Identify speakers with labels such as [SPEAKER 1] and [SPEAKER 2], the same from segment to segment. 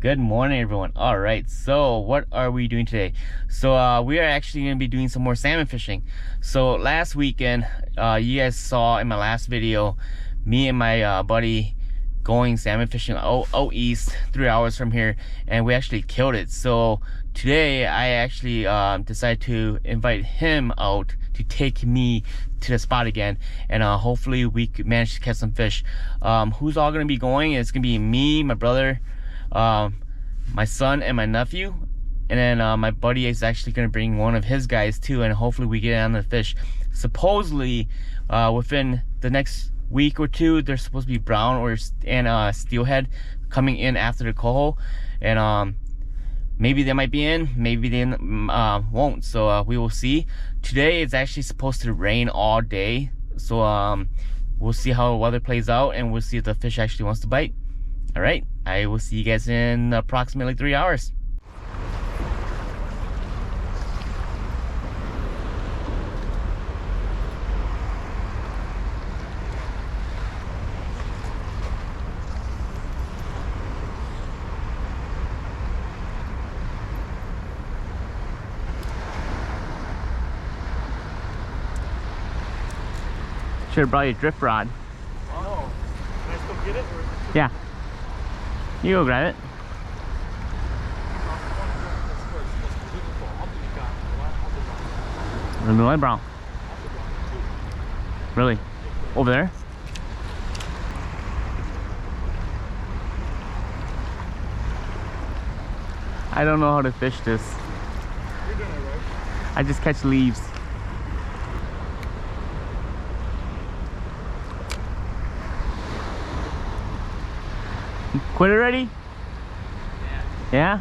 [SPEAKER 1] Good morning, everyone. All right, so what are we doing today? So we are actually going to be doing some more salmon fishing. So last weekend, you guys saw in my last video me and my buddy going salmon fishing out east 3 hours from here, and we actually killed it. So today I actually decided to invite him out to take me to the spot again, and hopefully we could manage to catch some fish. Who's all going to be going? It's going to be me, my brother, my son, and my nephew, and then my buddy is actually going to bring one of his guys too, and hopefully we get on the fish. Supposedly within the next week or two there's supposed to be brown and steelhead coming in after the coho, and maybe they might be in, maybe they won't, so we will see. Today it's actually supposed to rain all day, so we'll see how the weather plays out, and we'll see if the fish actually wants to bite. All right, I will see you guys in approximately 3 hours. Should have brought you a drift rod.
[SPEAKER 2] Oh, can I still get it? Or...
[SPEAKER 1] Yeah. You go grab it. The brown. Really? Over there? I don't know how to fish this.
[SPEAKER 2] You're doing it right.
[SPEAKER 1] I just catch leaves. Quit already? Yeah.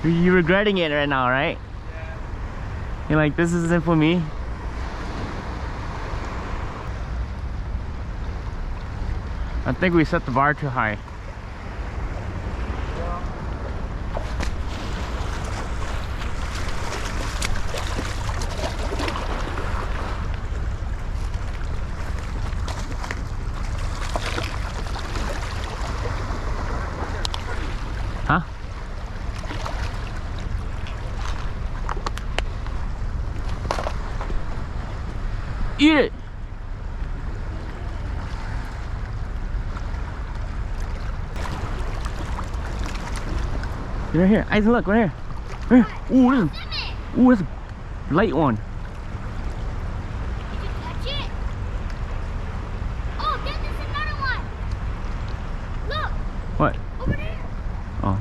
[SPEAKER 1] Yeah? You're regretting it right now, right?
[SPEAKER 2] Yeah.
[SPEAKER 1] You're like, this isn't for me. I think we set the bar too high. Huh? Eat it! Right here. Isaac, look, right here. Right here. Ooh, this is a light one.
[SPEAKER 3] Did you catch it? Oh, there's another one. Look.
[SPEAKER 1] What?
[SPEAKER 3] Over there.
[SPEAKER 1] Oh.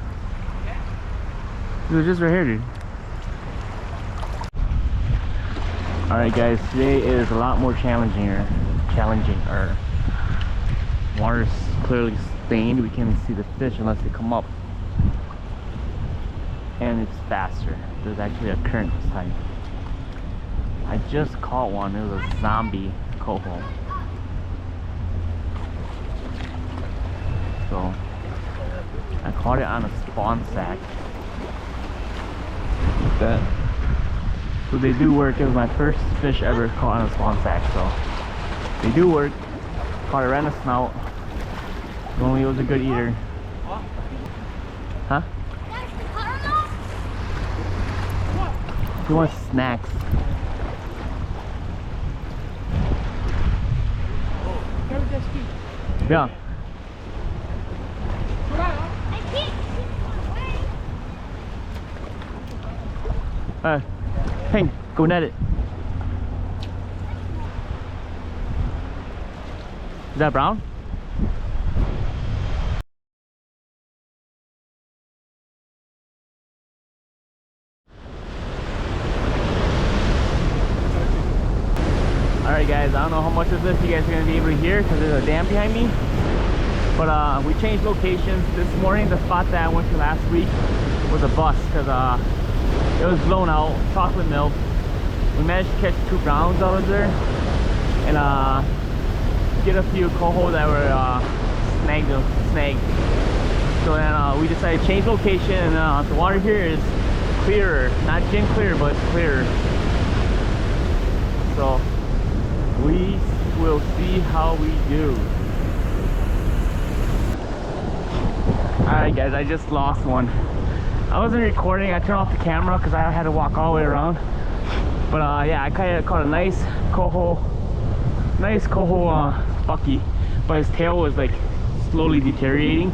[SPEAKER 1] It was just right here, dude. Alright guys, today is a lot more challenging. Our water's clearly stained. We can't even see the fish unless they come up. And it's faster. There's actually a current this time. I just caught one. It was a zombie coho. So I caught it on a spawn sack. Like that. So they do work. It was my first fish ever caught on a spawn sack, so they do work. Caught it right in the snout. Only it was a good eater. Huh? He wants snacks. Yeah. Hank, go net it. Is that brown? Alright guys, I don't know how much of this you guys are going to be able to hear because there's a dam behind me. But we changed locations this morning. The spot that I went to last week was a bust because it was blown out, chocolate milk. We managed to catch 2 browns out of there and get a few coho that were snagged. So then we decided to change location, and the water here is clearer, not gin clear, but clearer. So we will see how we do. Alright guys, I just lost one. I wasn't recording, I turned off the camera because I had to walk all the way around. But yeah, I kind of caught a nice coho bucky, but his tail was like slowly deteriorating.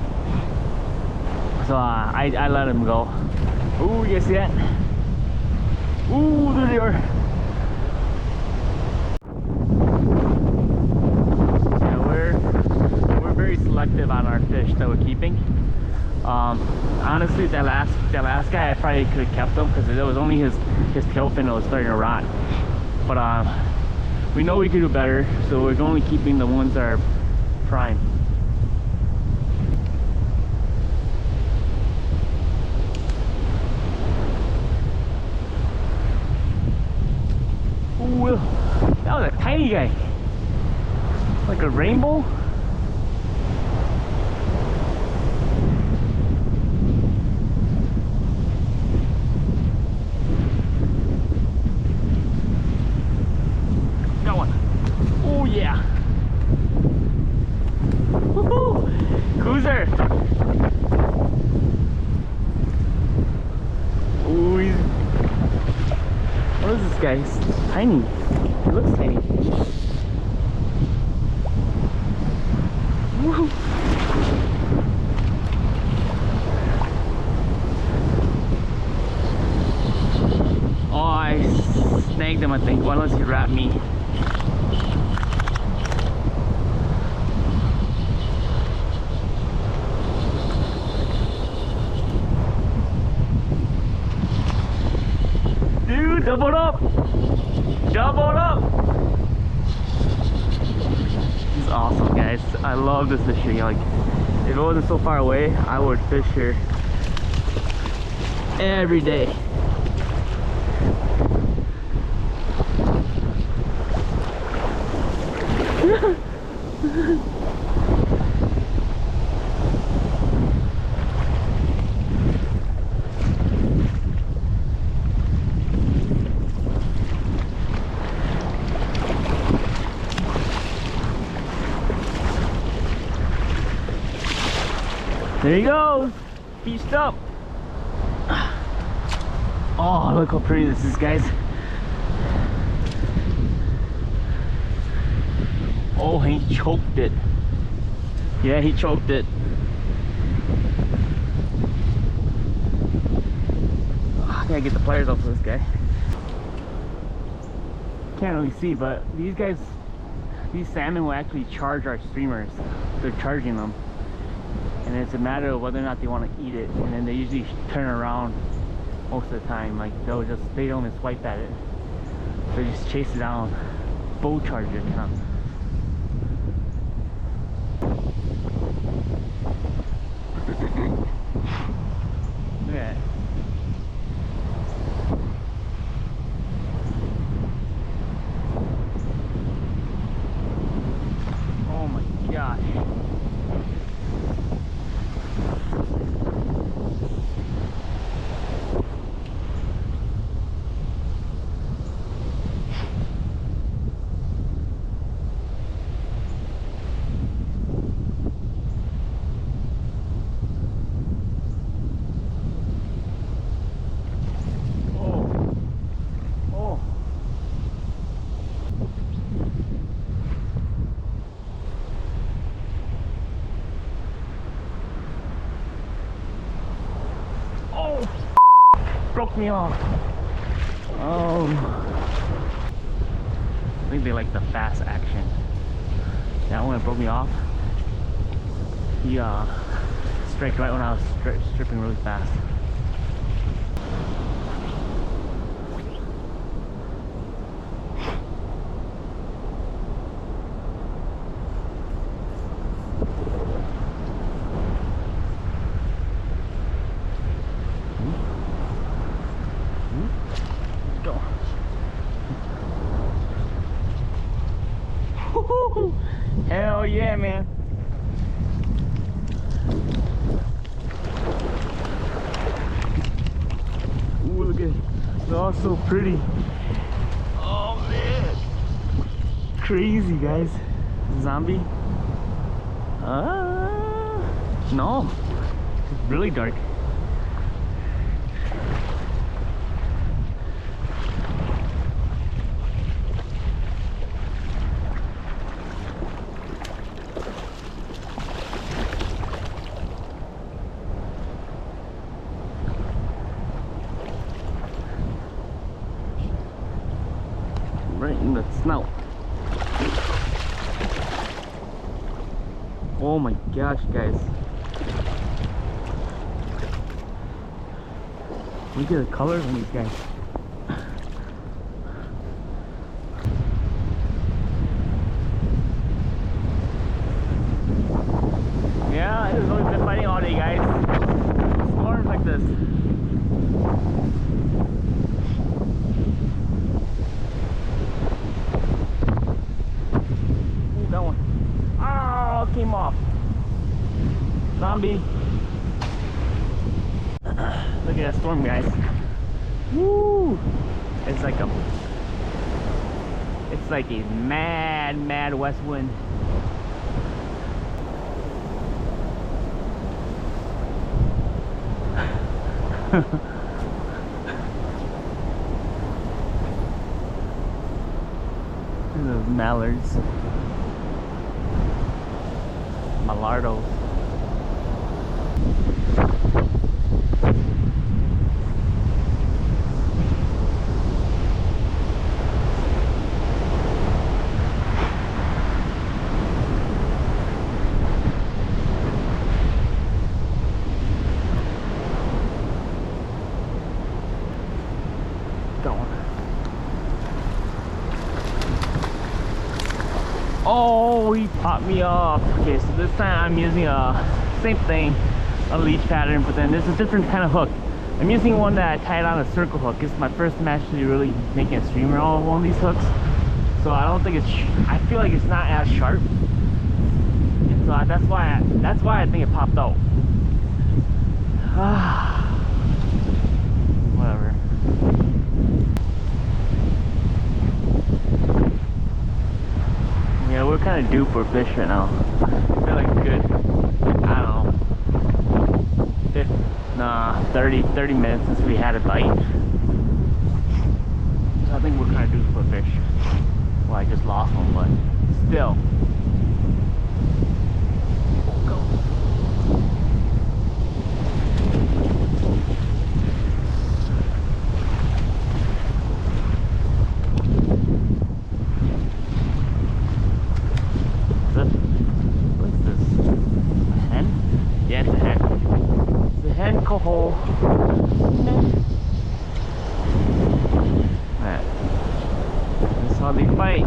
[SPEAKER 1] So I let him go. Ooh, you guys see that? Ooh, there they are. Selective on our fish that we're keeping. Honestly, that last guy, I probably could have kept him because it was only his tail fin that was starting to rot. But we know we could do better, so we're only keeping the ones that are prime. Ooh, that was a tiny guy, like a rainbow. Yeah. Woohoo! Cruiser! Ooh, he's... What is this guy? He's tiny. He looks tiny. Woo! Oh, I snagged him, I think. Why don't he wrap me? Dude, doubled up! Doubled up! This is awesome, guys. I love this fishing. Like, if it wasn't so far away, I would fish here every day. There he goes, beached up. Oh, look how pretty this is, guys. Oh, he choked it. Yeah, he choked it. Oh, I gotta get the pliers off of this guy. Can't really see, but these salmon will actually charge our streamers. They're charging them. And it's a matter of whether or not they want to eat it, and then they usually turn around most of the time. Like they don't even swipe at it, they just chase it down, bow charge it, kind of. Look at that. Oh my gosh. Broke me off. Oh, I think they like the fast action. That one that broke me off, he struck right when I was stripping really fast. Hell yeah, man. Ooh, look at it. It's all so pretty. Oh, man. Crazy, guys. Zombie? No. really dark. Right in the snout. Oh my gosh, guys. Look at the colors on these guys. Yeah, it's always been fighting all day, guys. Storms like this. Ooh, that one. Oh, it came off. Zombie. Look at that storm, guys. Woo! It's like a mad west wind. Look at those mallards. Mallardos. Oh, he popped me off. Okay, so this time I'm using a same thing, a leech pattern, but then there's a different kind of hook. I'm using one that I tied on a circle hook. It's my first time actually really making a streamer on one of these hooks. So I don't think I feel like it's not as sharp. And so that's why I think it popped out. Whatever. Yeah, we're kind of due for fish right now. I feel like good, I don't know, 30 minutes since we had a bite. So I think we're kind of due for fish. Well, I just lost one, but still. Go. Coho. That's how they fight.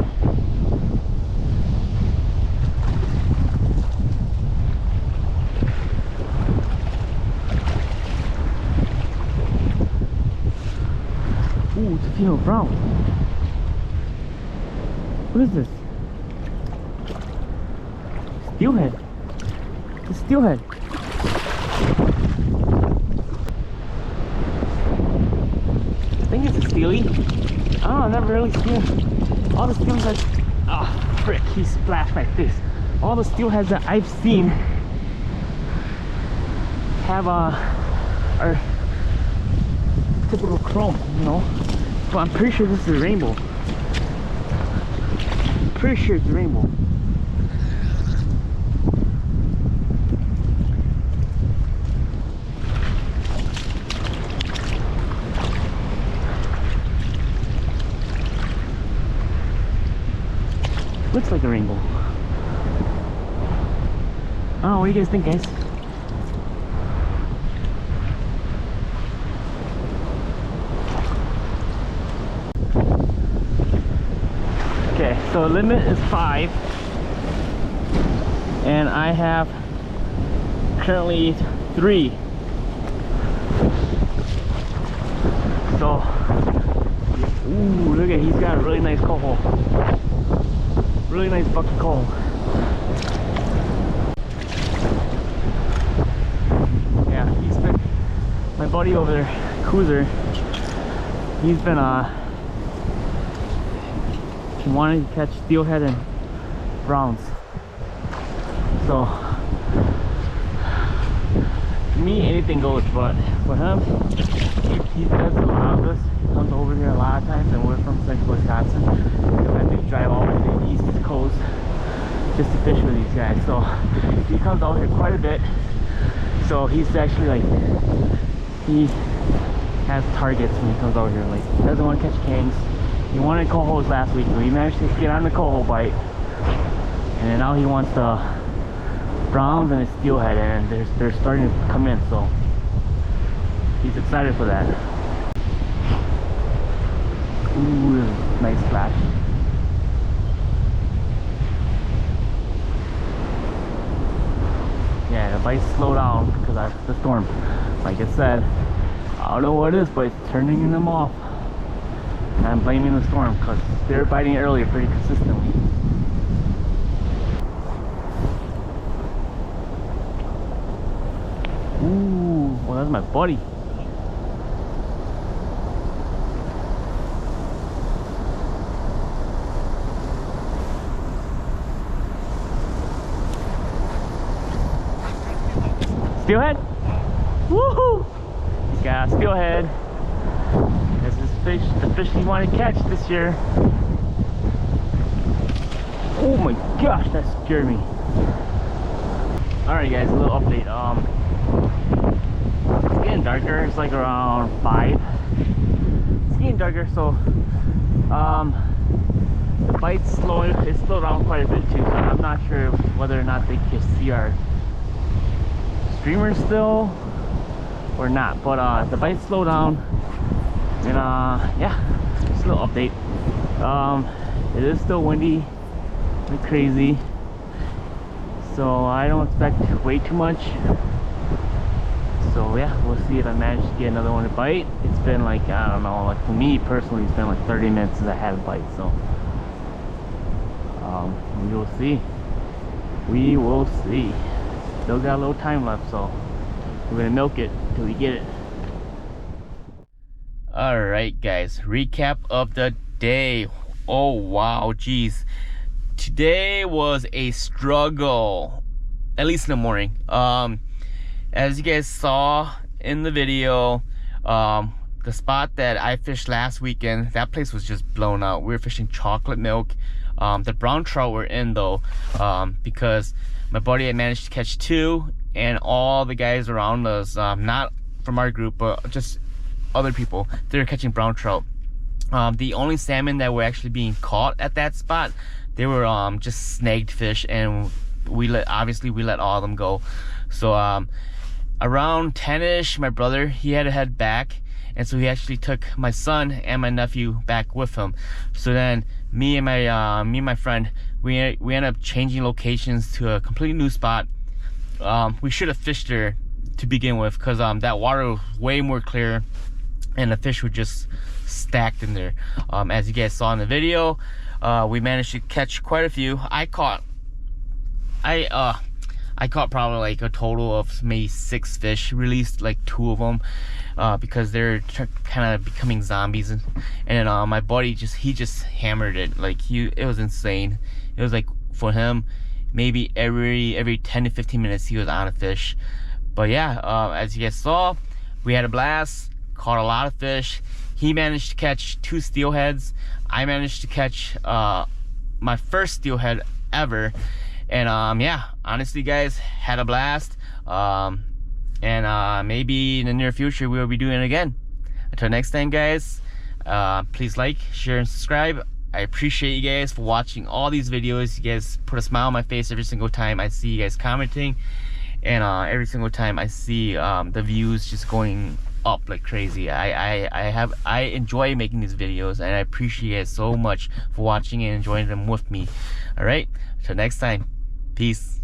[SPEAKER 1] Ooh, it's a female brown. What is this? Steelhead. It's steelhead. I think it's a steely. I don't know, I've never really seen all the steelheads. Ah, frick, he splashed my face. All the steelheads that I've seen have are typical chrome, you know. But I'm pretty sure this is a rainbow. Pretty sure it's a rainbow. Looks like a rainbow. Oh, what do you guys think, guys? Okay, so limit is 5, and I have currently 3. So, ooh, look at, he's got a really nice coho. Really nice bucket coho. Yeah, he's been, my buddy over there, Cruiser, he's been wanting to catch steelhead and browns. So For me, anything goes, but for him, he does a lot of this. He comes over here a lot of times, and we're from Central Wisconsin. So I have to drive all the way to the East Coast just to fish with these guys. So he comes out here quite a bit. So he's actually like, he has targets when he comes over here. Like, he doesn't want to catch kings. He wanted cohos last week, but he managed to get on the coho bite. And then now he wants the browns and his steelhead, and they're starting to come in. So he's excited for that. Ooh, nice splash. Yeah, the bites slow down because of the storm. Like I said, I don't know what it is, but it's turning them off. And I'm blaming the storm because they're biting earlier pretty consistently. Ooh, well, that's my buddy. Steelhead? Woohoo! He's got a steelhead. That's his fish, the fish he wanted to catch this year. Oh my gosh, that scared me. Alright guys, a little update. It's getting darker. It's like around 5. It's getting darker, so the bite's slowing. It's slowed down quite a bit too. So I'm not sure whether or not they can see our streamers still or not, but the bite slowed down, and yeah, just a little update. It is still windy like crazy, so I don't expect way too much. So yeah, we'll see if I manage to get another one to bite. It's been like, I don't know, like for me personally, it's been like 30 minutes since I had a bite. So we will see. We will see. Still got a little time left, so we're gonna milk it till we get it. All right, guys, recap of the day. Oh wow, geez, today was a struggle, at least in the morning. As you guys saw in the video, the spot that I fished last weekend, that place was just blown out. We were fishing chocolate milk. The brown trout were in though, because my buddy had managed to catch 2, and all the guys around us, not from our group, but just other people, they were catching brown trout. The only salmon that were actually being caught at that spot, they were just snagged fish, and obviously we let all of them go. So around 10ish, my brother, he had to head back, and so he actually took my son and my nephew back with him. So then me and my friend, we ended up changing locations to a completely new spot. We should have fished there to begin with, because that water was way more clear and the fish were just stacked in there. As you guys saw in the video, we managed to catch quite a few. I caught probably like a total of maybe 6 fish, released like 2 of them, because they're kind of becoming zombies. And then my buddy he just hammered it. Like it was insane. It was like, for him, maybe every 10 to 15 minutes he was on a fish. But yeah, as you guys saw, we had a blast, caught a lot of fish. He managed to catch 2 steelheads. I managed to catch my first steelhead ever. And yeah, honestly guys, had a blast. And maybe in the near future we will be doing it again. Until next time guys, please like, share, and subscribe. I appreciate you guys for watching all these videos. You guys put a smile on my face every single time I see you guys commenting, and every single time I see the views just going up like crazy. I enjoy making these videos, and I appreciate you guys so much for watching and enjoying them with me. All right, until next time, peace.